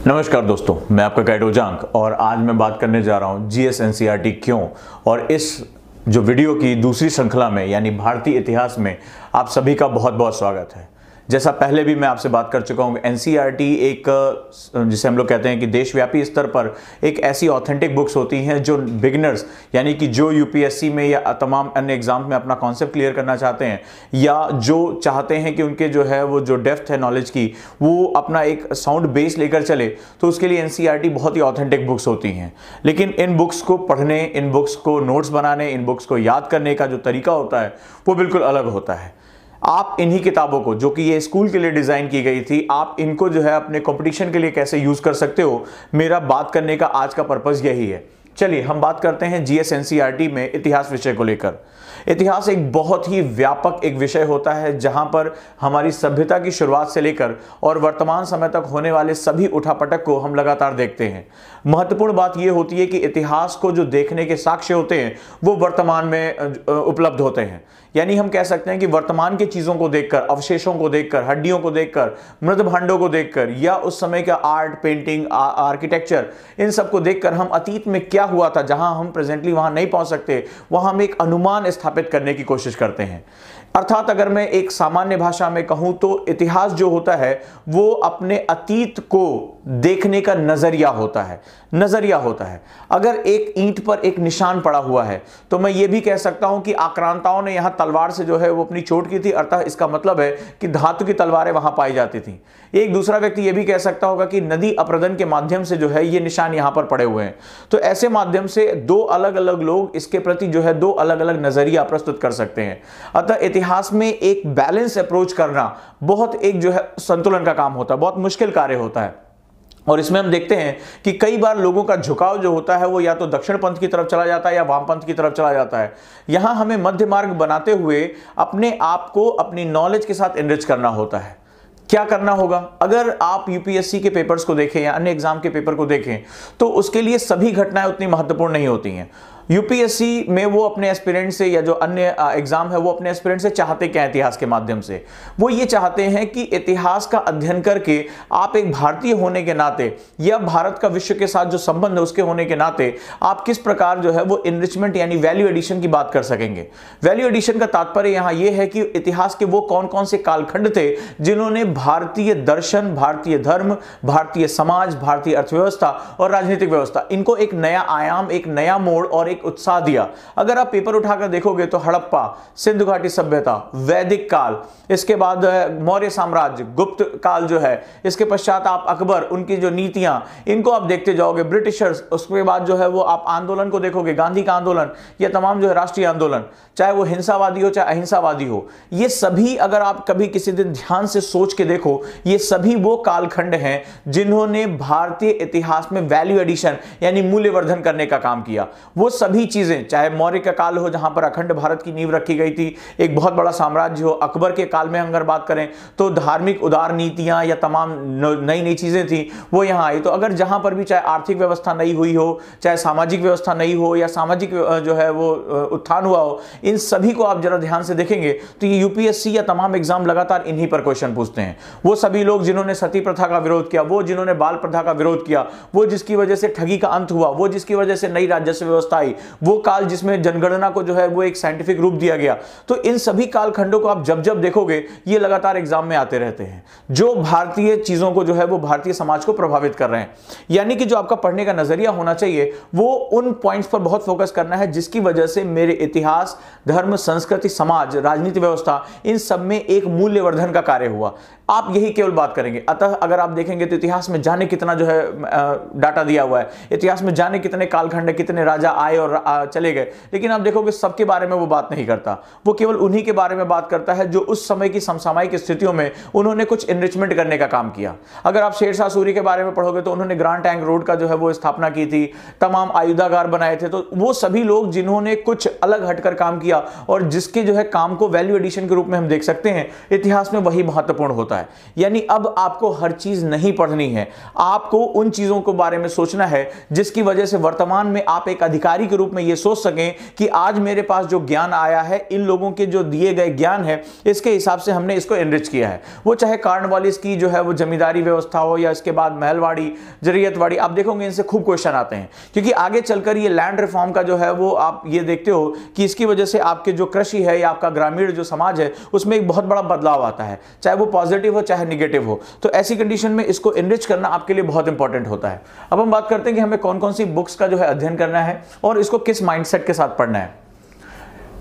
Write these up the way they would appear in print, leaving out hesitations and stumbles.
नमस्कार दोस्तों, मैं आपका गाइड उजांक और आज मैं बात करने जा रहा हूं जीएस एनसीईआरटी क्यों। और इस जो वीडियो की दूसरी श्रृंखला में यानी भारतीय इतिहास में आप सभी का बहुत बहुत स्वागत है। जैसा पहले भी मैं आपसे बात कर चुका हूँ, एनसीईआरटी एक जिसे हम लोग कहते हैं कि देशव्यापी स्तर पर एक ऐसी ऑथेंटिक बुक्स होती हैं जो बिगिनर्स यानी कि जो यूपीएससी में या तमाम अन्य एग्जाम में अपना कॉन्सेप्ट क्लियर करना चाहते हैं या जो चाहते हैं कि उनके जो है वो जो डेप्थ है नॉलेज की वो अपना एक साउंड बेस लेकर चले, तो उसके लिए एनसीईआरटी बहुत ही ऑथेंटिक बुक्स होती हैं। लेकिन इन बुक्स को पढ़ने, इन बुक्स को नोट्स बनाने, इन बुक्स को याद करने का जो तरीका होता है वो बिल्कुल अलग होता है। आप इन्हीं किताबों को, जो कि ये स्कूल के लिए डिजाइन की गई थी, आप इनको जो है अपने कंपटीशन के लिए कैसे यूज कर सकते हो, मेरा बात करने का आज का पर्पस यही है। चलिए हम बात करते हैं जीएस एनसीईआरटी में इतिहास विषय को लेकर। इतिहास एक बहुत ही व्यापक एक विषय होता है जहां पर हमारी सभ्यता की शुरुआत से लेकर और वर्तमान समय तक होने वाले सभी उठापटक को हम लगातार देखते हैं। महत्वपूर्ण बात यह होती है कि इतिहास को जो देखने के साक्ष्य होते हैं वो वर्तमान में उपलब्ध होते हैं। यानी हम कह सकते हैं कि वर्तमान की चीजों को देखकर, अवशेषों को देखकर, हड्डियों को देखकर, मृत भांडों को देखकर या उस समय का आर्ट, पेंटिंग, आर्किटेक्चर, इन सब को देखकर हम अतीत में क्या हुआ था, जहां हम प्रेजेंटली वहां नहीं पहुंच सकते, वहां हम एक अनुमान स्थापित करने की कोशिश करते हैं। अर्थात अगर मैं एक सामान्य भाषा में कहूं तो इतिहास जो होता है वो अपने अतीत को देखने का नजरिया होता है। अगर एक ईंट पर एक निशान पड़ा हुआ है तो मैं ये भी कह सकता हूं कि आक्रांताओं ने यहां तलवार से जो है वो अपनी चोट की थी, अर्थात इसका मतलब है कि धातु की तलवारें वहां पाई जाती थी। एक दूसरा व्यक्ति ये भी कह सकता होगा कि नदी अपरदन के माध्यम से जो है ये निशान यहां पर पड़े हुए हैं। तो ऐसे माध्यम से दो अलग अलग लोग इसके प्रति जो है दो अलग अलग नजरिया प्रस्तुत कर सकते हैं। अतः इतिहास में एक बैलेंस अप्रोच करना बहुत एक जो है संतुलन का काम होता है, बहुत मुश्किल कार्य होता है। और इसमें हम देखते हैं कि कई बार लोगों का झुकाव जो होता है वो या तो दक्षिण पंथ की तरफ चला जाता है या वाम पंथ की तरफ चला जाता है। यहां हमें मध्य मार्ग बनाते हुए अपने आप को अपनी नॉलेज के साथ एनरिच करना होता है। क्या करना होगा? अगर आप यूपीएससी के पेपर्स को देखें या अन्य एग्जाम के पेपर को देखें तो उसके लिए सभी घटनाएं उतनी महत्वपूर्ण नहीं होती हैं। यूपीएससी में वो अपने एस्पिरेंट से या जो अन्य एग्जाम है वो अपने एस्पिरेंट से चाहते क्या है? इतिहास के माध्यम से वो ये चाहते हैं कि इतिहास का अध्ययन करके आप एक भारतीय होने के नाते या भारत का विश्व के साथ जो संबंध है उसके होने के नाते आप किस प्रकार जो है वो इनरिचमेंट यानी वैल्यू एडिशन की बात कर सकेंगे। वैल्यू एडिशन का तात्पर्य यहां ये है कि इतिहास के वो कौन कौन से कालखंड थे जिन्होंने भारतीय दर्शन, भारतीय धर्म, भारतीय समाज, भारतीय अर्थव्यवस्था और राजनीतिक व्यवस्था, इनको एक नया आयाम, एक नया मोड़ और उत्साह दिया। अगर आप पेपर उठाकर देखोगे तो हड़प्पा, सिंधु घाटी सभ्यता, वैदिक काल, इसके बाद मौर्य साम्राज्य, गुप्त काल जो है, इसके पश्चात आप अकबर, उनकी जो नीतियां, इनको आप देखते जाओगे, ब्रिटिशर्स, उसके बाद जो है वो आप आंदोलन को देखोगे, गांधी का आंदोलन, ये तमाम जो है राष्ट्रीय आंदोलन, चाहे वो हिंसावादी हो चाहे अहिंसावादी हो, ये सभी अगर आप कभी किसी दिन ध्यान से सोच के देखो, ये सभी वो कालखंड हैं जिन्होंने भारतीय इतिहास में वैल्यू एडिशन यानी मूल्यवर्धन करने का काम किया। वो सभी चीजें, चाहे मौर्य का काल हो जहां पर अखंड भारत की नींव रखी गई थी, एक बहुत बड़ा साम्राज्य हो, अकबर के काल में अगर बात करें तो धार्मिक उदार नीतियां या तमाम नई नई चीजें थी वो यहां आई। तो अगर जहां पर भी चाहे आर्थिक व्यवस्था नई हुई हो, चाहे सामाजिक व्यवस्था नई हो या सामाजिक जो है वो उत्थान हुआ हो, इन सभी को आप जरा ध्यान से देखेंगे तो ये यूपीएससी या तमाम एग्जाम लगातार इन्हीं पर क्वेश्चन पूछते हैं। वो सभी लोग जिन्होंने सती प्रथा का विरोध किया, वो जिन्होंने बाल प्रथा का विरोध किया, वो जिसकी वजह से ठगी का अंत हुआ, वो जिसकी वजह से नई राजस्व व्यवस्था आई, वो काल जिसमें जनगणना को जो है वो एक साइंटिफिक रूप दिया गया। तो इन सभी कालखंडों को आप जब जब देखोगे ये लगातार एग्जाम में आते रहते हैं, जो भारतीय चीजों को जो है वो भारतीय समाज को प्रभावित कर रहे हैं। यानी कि जो आपका पढ़ने का नजरिया होना चाहिए वो उन पॉइंट्स पर बहुत फोकस करना है जिसकी वजह से मेरे इतिहास, धर्म, संस्कृति, समाज, राजनीति व्यवस्था, इन सब में एक मूल्यवर्धन का कार्य हुआ। आप यही केवल बात करेंगे। अतः अगर आप देखेंगे तो इतिहास में जाने कितना जो है डाटा दिया हुआ है, इतिहास में जाने कितने कालखंड, कितने राजा आए और चले गए, लेकिन आप देखोगे सबके बारे में वो बात नहीं करता। वो केवल उन्हीं के बारे में बात करता है जो उस समय की समसामयिक स्थितियों में उन्होंने कुछ एनरिचमेंट करने का काम किया। अगर आप शेरशाह सूरी के बारे में पढ़ोगे तो उन्होंने ग्रांड टैंक रोड का जो है वो स्थापना की थी, तमाम आयुधागार बनाए थे। तो वो सभी लोग जिन्होंने कुछ अलग हटकर काम किया और जिसके जो है काम को वैल्यू एडिशन के रूप में हम देख सकते हैं, इतिहास में वही महत्वपूर्ण होता है। यानी अब आपको हर चीज नहीं पढ़नी है, आपको उन चीजों के बारे में सोचना है जिसकी वजह से वर्तमान में आप एक अधिकारी के रूप में ये सोच सकें कि आज मेरे पास जो ज्ञान आया है, इन लोगों के जो दिए गए ज्ञान है, इसके हिसाब से हमने इसको एनरिच किया है। वो चाहे कार्नवालिस की जो है वो जमींदारी व्यवस्था हो या इसके बाद महलवाड़ी, जरियतवाड़ी, आप देखोगे इनसे खूब क्वेश्चन आते हैं, क्योंकि आगे चलकर ये लैंड रिफॉर्म का जो है वो आप ये देखते हो कि इसकी वजह से आपके जो कृषि है या आपका ग्रामीण जो समाज है उसमें एक बहुत बड़ा बदलाव आता है, चाहे वो पॉजिटिव हो चाहे निगेटिव हो। तो ऐसी कंडीशन में इसको एनरिच करना आपके लिए बहुत इंपॉर्टेंट होता है। अब हम बात करते हैं कि हमें कौन कौन सी बुक्स का जो है अध्ययन करना है और इसको किस माइंडसेट के साथ पढ़ना है।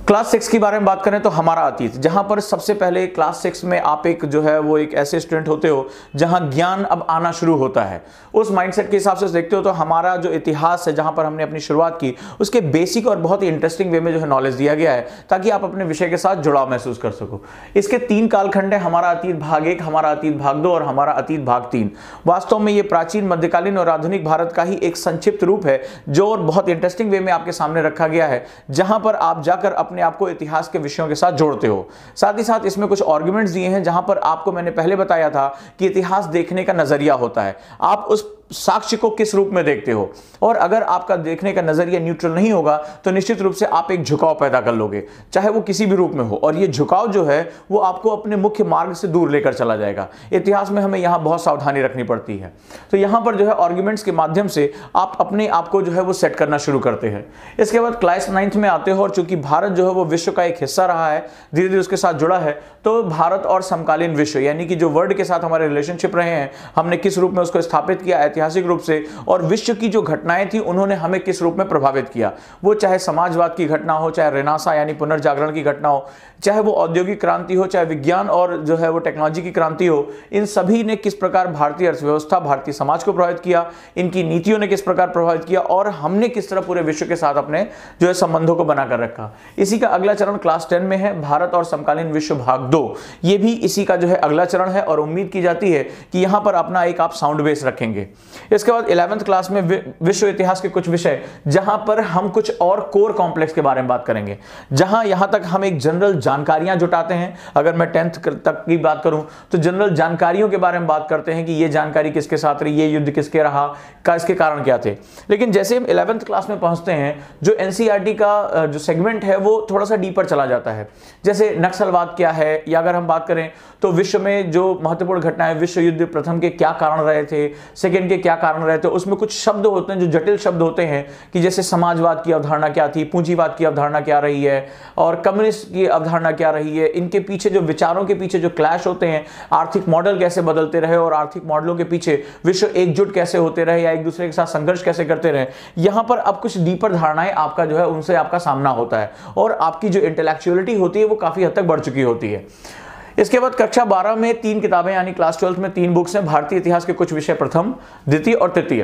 क्लास 6 के बारे में बात करें तो हमारा अतीत, जहां पर सबसे पहले क्लास 6 में आप एक जो है वो एक ऐसे स्टूडेंट होते हो जहां ज्ञान अब आना शुरू होता है। उस माइंडसेट के हिसाब से देखते हो तो हमारा जो इतिहास है, जहां पर हमने अपनी शुरुआत की, उसके बेसिक और बहुत ही इंटरेस्टिंग वे में जो है नॉलेज दिया गया है ताकि आप अपने विषय के साथ जुड़ाव महसूस कर सको। इसके 3 कालखंड है, हमारा अतीत भाग 1, हमारा अतीत भाग 2 और हमारा अतीत भाग 3। वास्तव में ये प्राचीन, मध्यकालीन और आधुनिक भारत का ही एक संक्षिप्त रूप है जो और बहुत इंटरेस्टिंग वे में आपके सामने रखा गया है, जहां पर आप जाकर अपने आप को इतिहास के विषयों के साथ जोड़ते हो। साथ ही साथ इसमें कुछ आर्गुमेंट्स दिए हैं जहां पर आपको मैंने पहले बताया था कि इतिहास देखने का नजरिया होता है, आप उस साक्ष्य को किस रूप में देखते हो, और अगर आपका देखने का नजरिया न्यूट्रल नहीं होगा तो निश्चित रूप से आप एक झुकाव पैदा कर लोगे, चाहे वो किसी भी रूप में हो, और ये झुकाव जो है वो आपको अपने मुख्य मार्ग से दूर लेकर चला जाएगा। इतिहास में हमें यहां बहुत सावधानी रखनी पड़ती है। तो यहां पर जो है आर्गुमेंट्स के माध्यम से आप अपने आप को जो है वो सेट करना शुरू करते हैं। इसके बाद क्लास 9th में आते हो, और चूंकि भारत जो है वो विश्व का एक हिस्सा रहा है, धीरे धीरे उसके साथ जुड़ा है, तो भारत और समकालीन विश्व यानी कि जो वर्ल्ड के साथ हमारे रिलेशनशिप रहे हैं, हमने किस रूप में उसको स्थापित किया ऐतिहासिक रूप से, और विश्व की जो घटनाएं थी उन्होंने हमें किस रूप में प्रभावित किया, वो चाहे समाजवाद की घटना हो, चाहे रेनेसां यानी पुनर्जागरण की घटना हो, चाहे वो औद्योगिक क्रांति हो, चाहे विज्ञान और जो है वो टेक्नोलॉजी की क्रांति हो, इन सभी ने किस प्रकार भारतीय अर्थव्यवस्था, भारतीय समाज को प्रभावित किया, इनकी नीतियों ने किस प्रकार प्रभावित किया, और हमने किस तरह पूरे विश्व के साथ अपने जो है संबंधों को बनाकर रखा। इसी का अगला चरण क्लास 10 में है, भारत और समकालीन विश्व भाग 2। ये भी इसी का जो है अगला चरण है, और उम्मीद की जाती है कि यहां पर अपना एक आप साउंड बेस रखेंगे। इसके बाद 11th क्लास में विश्व इतिहास के कुछ विषय, जहां पर हम कुछ और कोर कॉम्प्लेक्स के बारे में बात करेंगे, जहां यहां तक हम एक जनरल जानकारियां जुटाते हैं। अगर मैं 10th तक की बात करूं तो जनरल जानकारियों के बारे में बात करते हैं कि ये जानकारी किसके साथ रही, ये युद्ध किसके रहा, का इसके कारण क्या थे। लेकिन जैसे हम 11th क्लास में पहुंचते हैं, जो एनसीईआरटी का जो सेगमेंट है वो थोड़ा सा डीपर चला जाता है। जैसे नक्सलवाद क्या है, या अगर हम बात करें तो विश्व में जो महत्वपूर्ण घटनाएं, विश्व युद्ध प्रथम के क्या कारण रहे थे, सेकंड के क्या कारण रहे थे, उसमें कुछ शब्द होते हैं जो जटिल शब्द होते हैं, कि जैसे समाजवाद की अवधारणा क्या थी, पूंजीवाद की अवधारणा क्या रही है, और कम्युनिस्ट की अवधारणा क्या रही है, इनके पीछे जो विचारों के पीछे जो क्लैश होते हैं, आर्थिक मॉडल कैसे बदलते रहे, और आर्थिक मॉडलों के पीछे विश्व एकजुट कैसे होते रहे या एक दूसरे के साथ संघर्ष कैसे करते रहे। यहां पर अब कुछ डीपर धारणाएं आपका जो है उनसे आपका सामना होता है, और आपकी जो इंटेलेक्चुअलिटी होती है वो काफी हद तक बढ़ चुकी होती है। इसके बाद कक्षा 12 में 3 किताबें यानी क्लास 12 में 3 बुक्स हैं, भारतीय इतिहास के कुछ विषय, प्रथम, द्वितीय और तृतीय।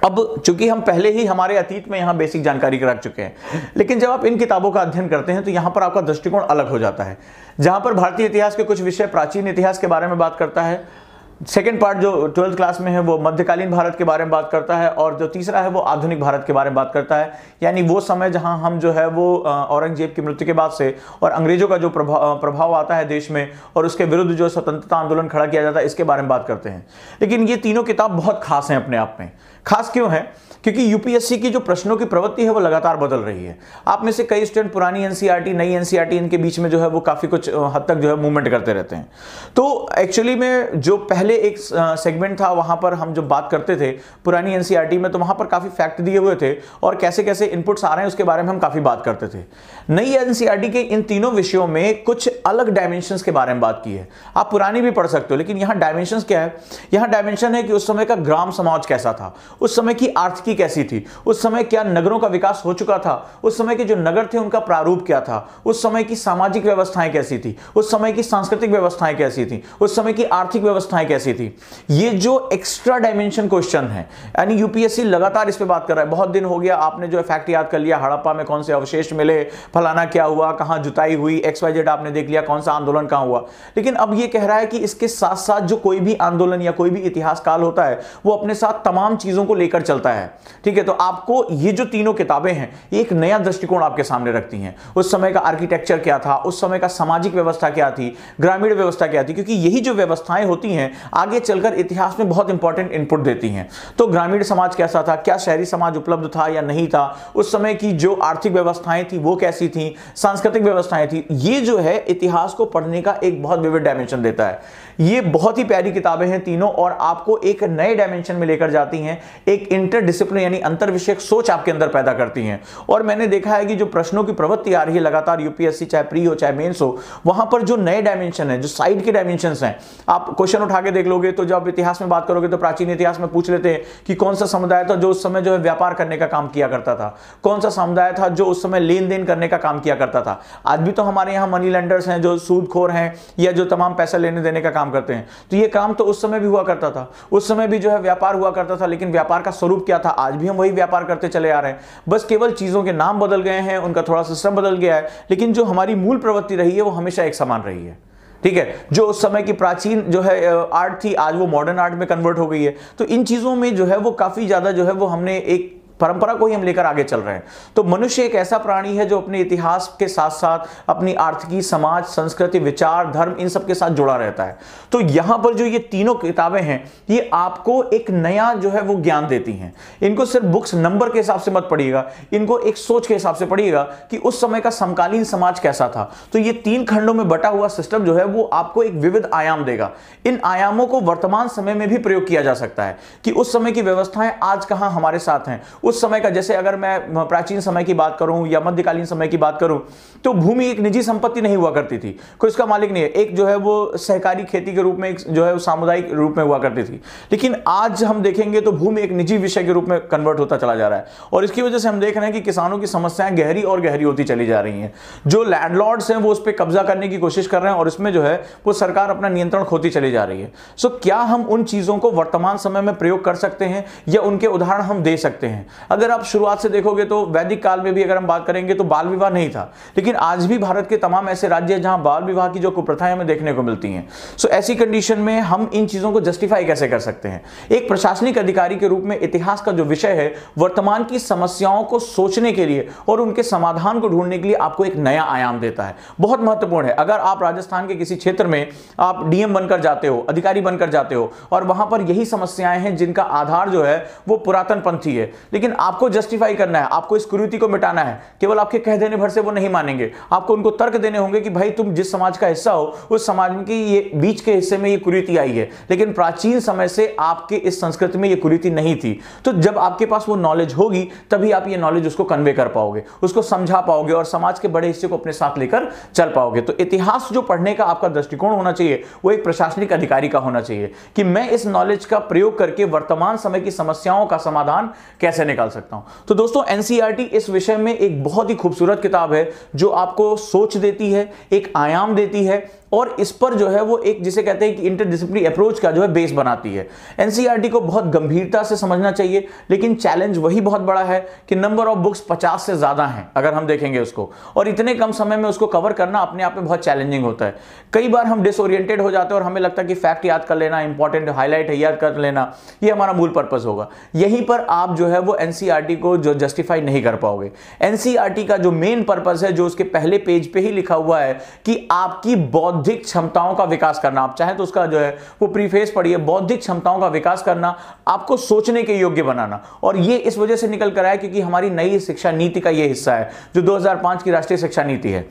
अब चूंकि हम पहले ही हमारे अतीत में यहां बेसिक जानकारी रख चुके हैं, लेकिन जब आप इन किताबों का अध्ययन करते हैं तो यहां पर आपका दृष्टिकोण अलग हो जाता है। जहां पर भारतीय इतिहास के कुछ विषय प्राचीन इतिहास के बारे में बात करता है, सेकेंड पार्ट जो 12th क्लास में है वो मध्यकालीन भारत के बारे में बात करता है, और जो तीसरा है वो आधुनिक भारत के बारे में बात करता है, यानी वो समय जहां हम जो है वो औरंगजेब की मृत्यु के बाद से और अंग्रेजों का जो प्रभाव आता है देश में, और उसके विरुद्ध जो स्वतंत्रता आंदोलन खड़ा किया जाता है, इसके बारे में बात करते हैं। लेकिन ये तीनों किताब बहुत खास हैं अपने आप में। खास क्यों है? क्योंकि यूपीएससी की जो प्रश्नों की प्रवृत्ति है वो लगातार बदल रही है। आप में से कई स्टूडेंट पुरानी एनसीईआरटी, नई एनसीईआरटी, इनके बीच में जो है वो काफी कुछ हद तक जो है मूवमेंट करते रहते हैं। तो एक्चुअली में जो पहले एक सेगमेंट था वहां पर हम जो बात करते थे पुरानी एनसीईआरटी में, तो वहां पर काफी फैक्ट दिए हुए थे और कैसे कैसे इनपुट्स आ रहे हैं उसके बारे में हम काफी बात करते थे। नई एनसीईआरटी के इन तीनों विषयों में कुछ अलग डायमेंशंस के बारे में बात की है। आप पुरानी भी पढ़ सकते हो, लेकिन यहाँ डायमेंशंस क्या है? यहाँ डायमेंशन है कि उस समय का ग्राम समाज कैसा था, उस समय की आर्थिकी कैसी थी, उस समय क्या नगरों का विकास हो चुका था, उस समय के जो नगर थे उनका प्रारूप क्या था, उस समय की सामाजिक व्यवस्थाएं कैसी थी, उस समय की सांस्कृतिक व्यवस्थाएं कैसी थी, उस समय की आर्थिक व्यवस्थाएं कैसी थी। ये जो एक्स्ट्रा डायमेंशन क्वेश्चन है, यानी यूपीएससी लगातार इस पे बात कर रहा है। बहुत दिन हो गया, आपने जो फैक्ट याद कर लिया, हड़प्पा में कौन से अवशेष मिले, फलाना क्या हुआ, कहां जुताई हुई, XYZ आपने देख लिया, कौन सा आंदोलन कहां हुआ। लेकिन अब ये कह रहा है कि इसके साथ साथ जो कोई भी आंदोलन या कोई भी इतिहास काल होता है वो अपने साथ तमाम चीजों को लेकर चलता है। ठीक है, तो आपको ये जो तीनों किताबें हैं एक नया दृष्टिकोण आपके सामने रखती हैं। उस समय का आर्किटेक्चर क्या था, उस समय का सामाजिक व्यवस्था क्या थी, ग्रामीण व्यवस्था क्या थी, क्योंकि यही जो व्यवस्थाएं होती हैं आगे चलकर इतिहास में बहुत इंपॉर्टेंट इनपुट देती हैं। तो ग्रामीण समाज कैसा था, क्या शहरी समाज उपलब्ध था या नहीं था, उस समय की जो आर्थिक व्यवस्थाएं थी वो कैसी थी, सांस्कृतिक व्यवस्थाएं थी, ये जो है इतिहास को पढ़ने का एक बहुत विविध डायमेंशन देता है। ये बहुत ही प्यारी किताबें हैं तीनों, और आपको एक नए डायमेंशन में लेकर जाती हैं, एक इंटरडिसिप्लिन यानी अंतर विषयक सोच आपके अंदर पैदा करती हैं। और मैंने देखा है कि जो प्रश्नों की प्रवृत्ति आ रही है लगातार, यूपीएससी चाहे प्री हो चाहे मेंस हो, वहां पर जो नए डायमेंशन है, जो साइड के डायमेंशंस हैं, आप क्वेश्चन उठा के देख लोगे तो जब इतिहास में बात करोगे तो प्राचीन इतिहास में पूछ लेते हैं कि कौन सा समुदाय था जो उस समय जो है व्यापार करने का काम किया करता था, कौन सा समुदाय था जो उस समय लेन देन करने का काम किया करता था। आज भी तो हमारे यहाँ मनी लेंडर्स हैं जो सूदखोर हैं या जो तमाम पैसा लेने देने का काम करते हैं, तो ये काम तो उस समय भी हुआ करता था, उस समय भी जो है व्यापार हुआ करता था। लेकिन व्यापार का स्वरूप क्या था, आज भी हम वही व्यापार करते चले आ रहे हैं, बस केवल चीजों के नाम बदल गए हैं, उनका थोड़ा सिस्टम बदल गया है, लेकिन जो हमारी मूल प्रवृत्ति रही है वो हमेशा एक समान रही है। ठीक है, जो उस समय की प्राचीन जो है आर्ट थी, आज वो मॉडर्न आर्ट में कन्वर्ट हो गई है। तो इन चीजों में जो है वो काफी ज्यादा जो है वो हमने एक परंपरा को ही हम लेकर आगे चल रहे हैं। तो मनुष्य एक ऐसा प्राणी है जो अपने इतिहास के साथ साथ अपनी आर्थिकी, समाज, संस्कृति, विचार, धर्म, इन सब के साथ जुड़ा रहता है। तो यहां पर जो ये तीनों किताबें हैं, ये आपको एक नया जो है वो ज्ञान देती हैं। इनको सिर्फ बुक्स नंबर के हिसाब से मत पढ़िएगा, इनको एक सोच के हिसाब से पढ़िएगा कि उस समय का समकालीन समाज कैसा था। तो ये 3 खंडों में बटा हुआ सिस्टम जो है वो आपको एक विविध आयाम देगा। इन आयामों को वर्तमान समय में भी प्रयोग किया जा सकता है कि उस समय की व्यवस्थाएं आज कहां हमारे साथ हैं। उस समय का, जैसे अगर मैं प्राचीन समय की बात करूं या मध्यकालीन समय की बात करूं, तो भूमि एक निजी संपत्ति नहीं हुआ करती थी, कोई इसका मालिक नहीं है। एक जो है वो सहकारी खेती के रूप में, एक जो है वो सामुदायिक रूप में हुआ करती थी। लेकिन आज हम देखेंगे तो भूमि एक निजी विषय के रूप में कन्वर्ट होता चला जा रहा है, और इसकी वजह से हम देख रहे हैं कि किसानों की समस्याएं गहरी और गहरी होती चली जा रही हैं। जो लैंडलॉर्ड्स हैं वो उस पर कब्जा करने की कोशिश कर रहे हैं, और इसमें जो है वो सरकार अपना नियंत्रण खोती चली जा रही है। सो क्या हम उन चीजों को वर्तमान समय में प्रयोग कर सकते हैं या उनके उदाहरण हम दे सकते हैं? अगर आप शुरुआत से देखोगे तो वैदिक काल में भी अगर हम बात करेंगे तो बाल विवाह नहीं था, लेकिन आज भी भारत के तमाम ऐसे राज्य हैं जहां बाल विवाह की जो कुप्रथाएं हमें देखने को मिलती हैं। सो ऐसी कंडीशन में हम इन चीजों को जस्टिफाई कैसे कर सकते हैं? एक प्रशासनिक अधिकारी के रूप में इतिहास का जो विषय है, वर्तमान की समस्याओं को सोचने के लिए और उनके समाधान को ढूंढने के लिए आपको एक नया आयाम देता है। बहुत महत्वपूर्ण है। अगर आप राजस्थान के किसी क्षेत्र में आप डीएम बनकर जाते हो, अधिकारी बनकर जाते हो, और वहां पर यही समस्याएं हैं जिनका आधार जो है वो पुरातन पंथी है, लेकिन आपको जस्टिफाई करना है, आपको इस कुरीति को मिटाना है, केवल आपके कह देने भर से वो नहीं मानेंगे। आपको उनको तर्क देने होंगे कि भाई तुम जिस समाज का हिस्सा हो, उस समाज की ये बीच के हिस्से में ये कुरीति आई है, लेकिन प्राचीन समय से आपके इस संस्कृति में ये कुरीति नहीं थी। तो जब आपके पास वो नॉलेज होगी तभी आप ये नॉलेज उसको कन्वे कर पाओगे, उसको समझा पाओगे और समाज के बड़े हिस्से को अपने साथ लेकर चल पाओगे। तो इतिहास जो पढ़ने का आपका दृष्टिकोण होना चाहिए वो एक प्रशासनिक अधिकारी का होना चाहिए कि मैं इस नॉलेज का प्रयोग करके वर्तमान समय की समस्याओं का समाधान कैसे निकाल सकता हूं। तो दोस्तों, एनसीईआरटी इस विषय में एक बहुत ही खूबसूरत किताब है जो आपको सोच देती है, एक आयाम देती है, और इस पर जो है वो एक, जिसे कहते हैं कि इंटरडिसिप्लिनरी अप्रोच का जो है बेस बनाती है। एनसीईआरटी को बहुत गंभीरता से समझना चाहिए, लेकिन चैलेंज वही बहुत बड़ा है कि नंबर ऑफ बुक्स 50 से ज्यादा हैं अगर हम देखेंगे उसको, और इतने कम समय में उसको कवर करना अपने आप में बहुत चैलेंजिंग होता है। कई बार हम डिसओरिएंटेड हो जाते हैं और हमें लगता है कि फैक्ट याद कर लेना, इंपॉर्टेंट हाईलाइट याद कर लेना, ये हमारा मूल पर्पस होगा। यहीं पर आप जो है वो एनसीईआरटी को जो जस्टिफाई नहीं कर पाओगे। एनसीईआरटी का जो मेन पर्पस है, जो उसके पहले पेज पे ही लिखा हुआ है कि आपकी बौद्धिक क्षमताओं का विकास करना, आप चाहे तो उसका जो है वो प्रीफेस पढ़िए, बौद्धिक क्षमताओं का विकास करना, आपको सोचने के योग्य बनाना। और ये इस वजह से निकल कर आया क्योंकि हमारी नई शिक्षा नीति का ये हिस्सा है जो 2005 की राष्ट्रीय शिक्षा नीति है।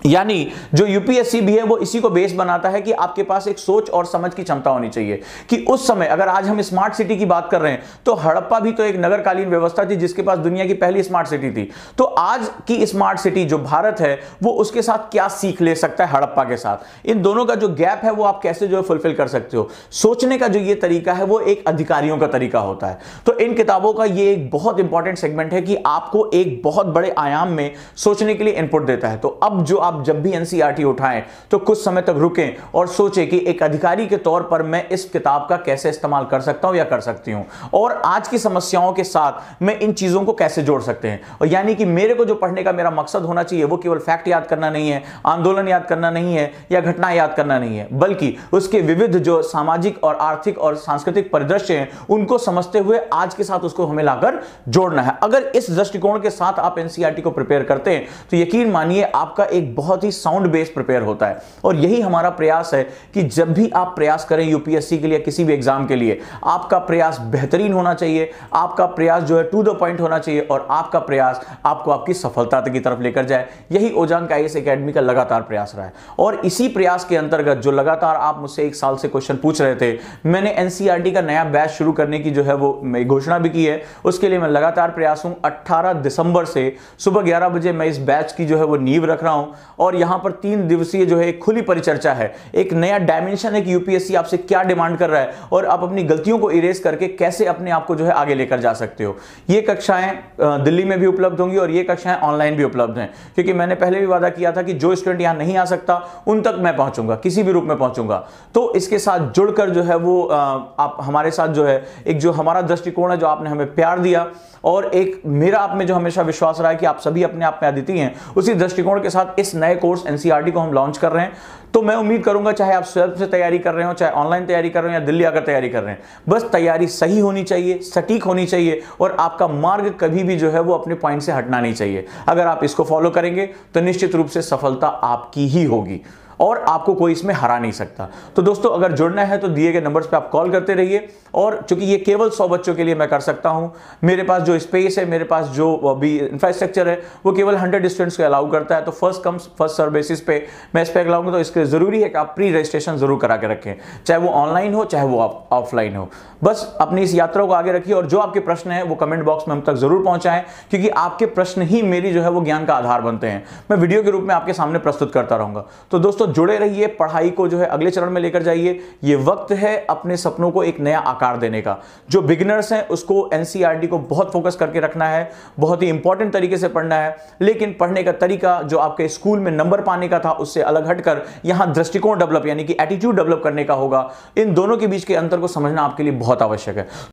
यानी जो यूपीएससी भी है वो इसी को बेस बनाता है कि आपके पास एक सोच और समझ की क्षमता होनी चाहिए कि उस समय, अगर आज हम स्मार्ट सिटी की बात कर रहे हैं तो हड़प्पा भी तो एक नगरकालीन व्यवस्था थी जिसके पास दुनिया की पहली स्मार्ट सिटी थी। तो आज की स्मार्ट सिटी जो भारत है वो उसके साथ क्या सीख ले सकता है हड़प्पा के साथ, इन दोनों का जो गैप है वो आप कैसे जो है फुलफिल कर सकते हो। सोचने का जो ये तरीका है वो एक अधिकारियों का तरीका होता है। तो इन किताबों का ये एक बहुत इंपॉर्टेंट सेगमेंट है कि आपको एक बहुत बड़े आयाम में सोचने के लिए इनपुट देता है। तो अब जो जब भी एनसीईआरटी उठाएं तो कुछ समय तक रुकें और सोचें कि एक अधिकारी के तौर पर मैं इस किताब का कैसे इस्तेमाल कर सकता हूं या कर सकती हूं, और आज की समस्याओं के साथ मैं इन चीजों को कैसे जोड़ सकते हैं। और यानी कि मेरे को जो पढ़ने का मेरा मकसद होना चाहिए वो केवल फैक्ट याद करना नहीं है, आंदोलन याद करना नहीं है या घटना याद करना नहीं है, बल्कि उसके विविध जो सामाजिक और आर्थिक और सांस्कृतिक परिदृश्य हैं उनको समझते हुए आज के साथ उसको हमें लाकर जोड़ना है। अगर इस दृष्टिकोण के साथ आप एनसीईआरटी को प्रिपेयर करते हैं तो यकीन मानिए आपका एक बहुत ही साउंड बेस प्रिपेयर होता है। और यही हमारा प्रयास है कि जब भी आप प्रयास करें यूपीएससी के लिए, किसी भी एग्जाम के लिए, आपका प्रयास बेहतरीन होना चाहिए, आपका प्रयास जो है टू द पॉइंट होना चाहिए और आपका प्रयास आपको आपकी सफलता की तरफ लेकर जाए। यही ओजांक आईएएस एकेडमी का लगातार प्रयास रहा है। और इसी प्रयास के अंतर्गत जो लगातार आप मुझसे 1 साल से क्वेश्चन पूछ रहे थे, मैंने एनसीईआरटी का नया बैच शुरू करने की जो है वो घोषणा भी की है। उसके लिए मैं लगातार प्रयास हूं। 18 दिसंबर से सुबह 11 बजे मैं इस बैच की जो है वो नींव रख रहा हूं और यहां पर 3 दिवसीय जो है एक खुली परिचर्चा है, एक नया डायमेंशन है कि यूपीएससी आपसे क्या डिमांड कर रहा है और आप अपनी गलतियों को इरेज करके कैसे अपने आप को जो है आगे लेकर जा सकते हो। ये कक्षाएं दिल्ली में भी उपलब्ध होंगी और ये कक्षाएं ऑनलाइन भी उपलब्ध हैं, क्योंकि मैंने पहले भी वादा किया था कि जो स्टूडेंट यहां नहीं आ सकता उन तक मैं पहुंचूंगा, किसी भी रूप में पहुंचूंगा। तो इसके साथ जुड़कर जो है वो आप हमारे साथ जो है एक जो हमारा दृष्टिकोण है, जो आपने हमें प्यार दिया और एक मेरा आप में जो हमेशा विश्वास रहा है कि आप सभी अपने आप में अद्वितीय हैं, उसी दृष्टिकोण के साथ इस नए कोर्स एनसीईआरटी को हम लॉन्च कर रहे हैं। तो मैं उम्मीद करूंगा, चाहे आप स्वयं से तैयारी कर रहे हो, चाहे ऑनलाइन तैयारी कर रहे हो या दिल्ली आकर तैयारी कर रहे हैं, बस तैयारी सही होनी चाहिए, सटीक होनी चाहिए और आपका मार्ग कभी भी जो है वो अपने पॉइंट से हटना नहीं चाहिए। अगर आप इसको फॉलो करेंगे तो निश्चित रूप से सफलता आपकी ही होगी और आपको कोई इसमें हरा नहीं सकता। तो दोस्तों, अगर जुड़ना है तो दिए गए नंबर्स पे आप कॉल करते रहिए। और चूंकि ये केवल 100 बच्चों के लिए मैं कर सकता हूं, मेरे पास जो स्पेस है, मेरे पास जो अभी इंफ्रास्ट्रक्चर है, वो केवल 100 स्टूडेंट्स को अलाउ करता है। तो first come first serve basis पे मैं इस पे अलाउंगा। तो इसके जरूरी है कि आप प्री रजिस्ट्रेशन जरूर करा के रखें, चाहे वो ऑनलाइन हो चाहे वो ऑफलाइन हो। बस अपनी इस यात्रा को आगे रखिए और जो आपके प्रश्न है वो कमेंट बॉक्स में हम तक जरूर पहुंचाएं, क्योंकि आपके प्रश्न ही मेरी जो है वो ज्ञान का आधार बनते हैं। मैं वीडियो के रूप में आपके सामने प्रस्तुत करता रहूंगा। तो दोस्तों, जुड़े रहिए, पढ़ाई को जो है अगले चरण में लेकर जाइए। ये वक्त है अपने सपनों को एक नया आकार देने का। जो बिगिनर्स हैं उसको एनसीईआरटी को बहुत फोकस करके रखना है, बहुत ही इंपॉर्टेंट तरीके से पढ़ना है, लेकिन पढ़ने का तरीका जो आपके स्कूल में नंबर पाने का था उससे अलग हटकर यहां दृष्टिकोण डेवलप यानी कि एटीट्यूड डेवलप करने का होगा। इन दोनों के बीच के अंतर को समझना आपके लिए बहुत आवश्यक है।